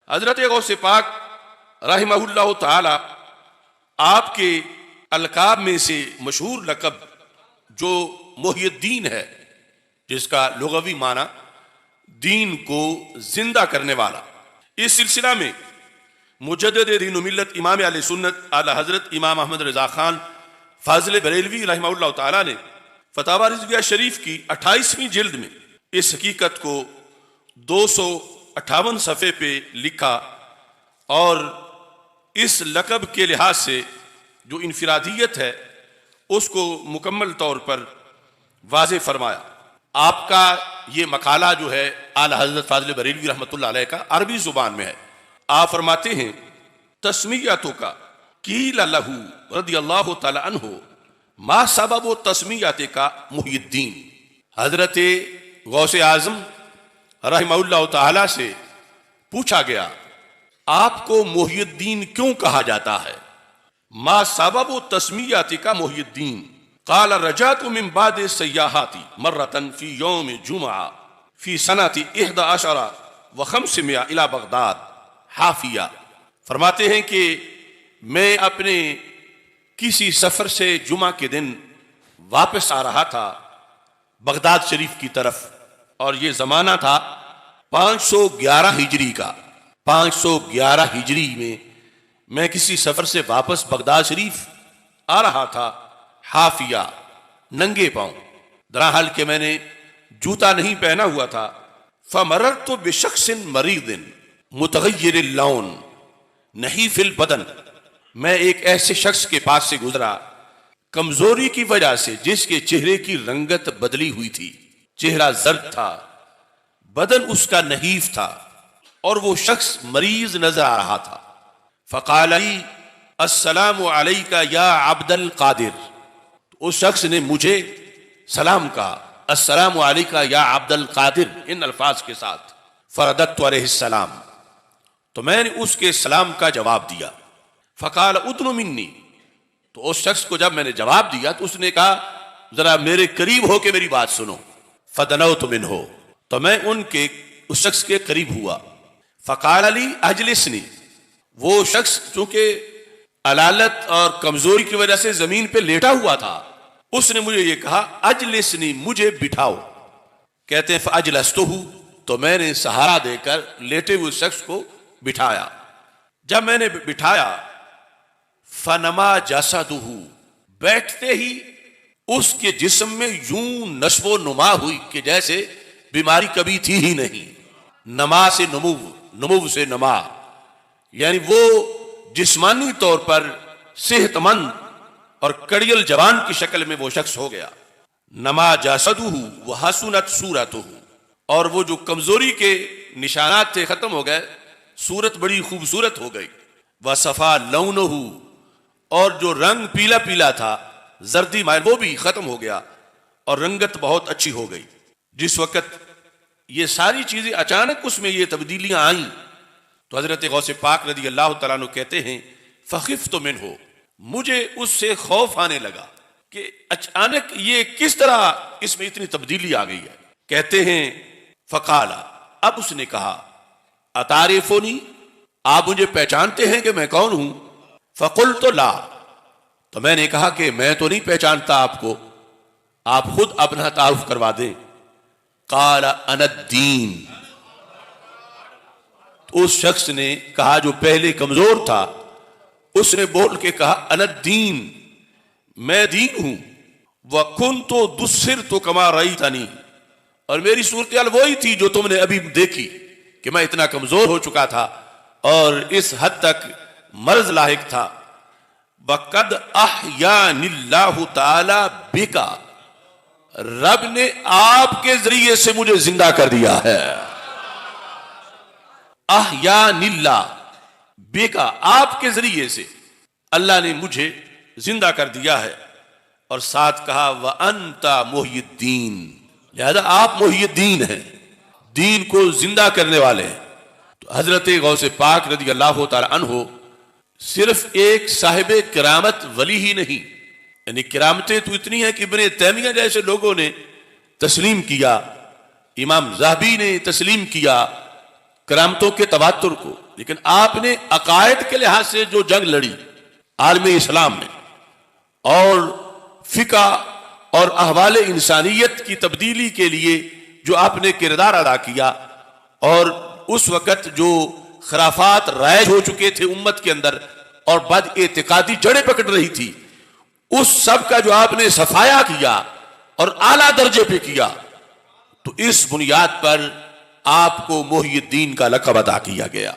हजरत गौस पाक रहमहुल्लाह ताला आपके अलकाब में से मशहूर लक़ब जो मोहियुद्दीन है, जिसका लुग़वी माना दीन को जिंदा करने वाला। इस सिलसिला में मुजद्दिद दीन मिल्लत इमाम अहले सुन्नत आला हजरत इमाम अहमद रज़ा खान फाज़िल बरेलवी रहमहुल्लाह ताला ने फतावा रिज़विया शरीफ की 28वीं जिल्द में इस हकीकत को 258 सफ़े पे लिखा और इस लक़ब के लिहाज से जो इनफिरादियत है उसको मुकम्मल तौर पर वाज़े फरमाया। आपका ये मकाला जो है आला हज़रत फाज़िल बरेलवी रहमतुल्लाह अलैह का अरबी ज़ुबान में है। आप फरमाते हैं तस्मीयतों का कील लहू रदियल्लाहु तआला अन्हु मा सबब तस्मीयत का मुहियुद्दीन। हजरत गौसे आज़म रहमहुल्लाह ताला से पूछा गया आपको मुहियुद्दीन क्यों कहा जाता है? मा सबब तस्मीयत का मुहियुद्दीन काल रजातु मिन बाद सय्याहाती मर्रतन फी यौम जुमा फी सनती 11 व 500 इला बगदाद हाफिया। फरमाते हैं कि मैं अपने किसी सफर से जुमा के दिन वापस आ रहा था बगदाद शरीफ की तरफ, और ये जमाना था 511 हिजरी का। 511 हिजरी में मैं किसी सफर से वापस बगदाद शरीफ आ रहा था हाफिया, नंगे पांव, दरहाल के मैंने जूता नहीं पहना हुआ था। फमररतु बिशख्सिन मरीदिन मुतगय्यिरिल लौन नहीफिल बदन। मैं एक ऐसे शख्स के पास से गुजरा कमजोरी की वजह से जिसके चेहरे की रंगत बदली हुई थी। चेहरा जर्द था, बदन उसका नहीफ था और वो शख्स मरीज नजर आ रहा था। फ़क़ाल अली अस्सलामु अलैका या अब्दल कादिर। उस शख्स ने मुझे सलाम कहा, अस्सलामु अलैका या अब्दल कादिर, इन अल्फाज के साथ। फ़रदत्तु अलैहिस्सलाम, तो मैंने उसके सलाम का जवाब दिया। फ़क़ाल उदनु मिन्नी, तो उस शख्स को जब मैंने जवाब दिया तो उसने कहा जरा मेरे करीब हो के मेरी बात सुनो। फ़दनौतु मिन्हु, तो मैं उस शख्स के करीब हुआ। फ़क़ाल अली अजलिसनी, वो शख्स चूंकि अलालत और कमजोरी की वजह से जमीन पे लेटा हुआ था, उसने मुझे ये कहा अजलिसनी, मुझे बिठाओ। कहते हैं फ़अजलस्तुहु, तो मैंने सहारा देकर लेटे हुए शख्स को बिठाया। जब मैंने बिठाया फनमा जसदुहु, बैठते ही उसके जिस्म में यूं नश्वो नुमा हुई कि जैसे बीमारी कभी थी ही नहीं। नमा से नमुव, नमुव से नमा, यानी वो जिस्मानी तौर पर सेहतमंद और कड़ियल जवान की शक्ल में वो शख्स हो गया। नमा जसदुहु व हसुनत सूरतुहु, और वो जो कमजोरी के निशानात थे खत्म हो गए, सूरत बड़ी खूबसूरत हो गई। व सफा लौनहु, और जो रंग पीला पीला था जर्दी माइल वो भी खत्म हो गया और रंगत बहुत अच्छी हो गई। जिस वक्त ये सारी चीजें अचानक उसमें ये तब्दीलियां आई तो हजरत गौसे पाक रदी अल्लाह तआला अन्हु कहते हैं फ़ख़िफ़्तु मिन्हु, मुझे उससे खौफ आने लगा कि अचानक ये किस तरह इसमें इतनी तब्दीली आ गई है। कहते हैं फ़क़ाला, अब उसने कहा अतारिफ़ुनी, आप मुझे पहचानते हैं कि मैं कौन हूं? फ़क़ुल्तु ला, तो मैंने कहा कि मैं तो नहीं पहचानता आपको, आप खुद अपना तारुफ करवा दें। क़ाल अनद्दीन, तो उस शख्स ने कहा जो पहले कमजोर था, उसने बोल के कहा अनद्दीन, मैं दीन हूं। व कुन्तु दुस्सिरतु कमा रअयतनी, और मेरी सूरत वही थी जो तुमने अभी देखी कि मैं इतना कमजोर हो चुका था और इस हद तक मर्ज लाहिक था। वक़द अहयानिल्लाहु ताला बिका, रब ने आपके जरिए से मुझे जिंदा कर दिया है। अहयानिल्लाह बिका, आपके जरिए से अल्लाह ने मुझे जिंदा कर दिया है। और साथ कहा व अंता मुहियुद्दीन, लिहाजा आप मुहियुद्दीन हैं, दीन को जिंदा करने वाले हैं। तो हजरत गौसे पाक रज़ी अल्लाह तआला अन्हु सिर्फ एक साहिबे किरामत वली ही नहीं, यानी किरामतें तो इतनी हैं कि इब्ने तैमिया जैसे लोगों ने तस्लीम किया, इमाम ज़हबी ने तस्लीम किया, करामतों के तवातुर को, लेकिन आपने अकायद के लिहाज से जो जंग लड़ी आलम इस्लाम में और फिका और अहवाल इंसानियत की तब्दीली के लिए जो आपने किरदार अदा किया, और उस वक़्त जो खराफात राइज हो चुके थे उम्मत के अंदर और बद एतिकादी जड़ें पकड़ रही थी, उस सब का जो आपने सफाया किया और आला दर्जे पे किया, तो इस बुनियाद पर आपको मोहिउद्दीन का लक़ब अता किया गया।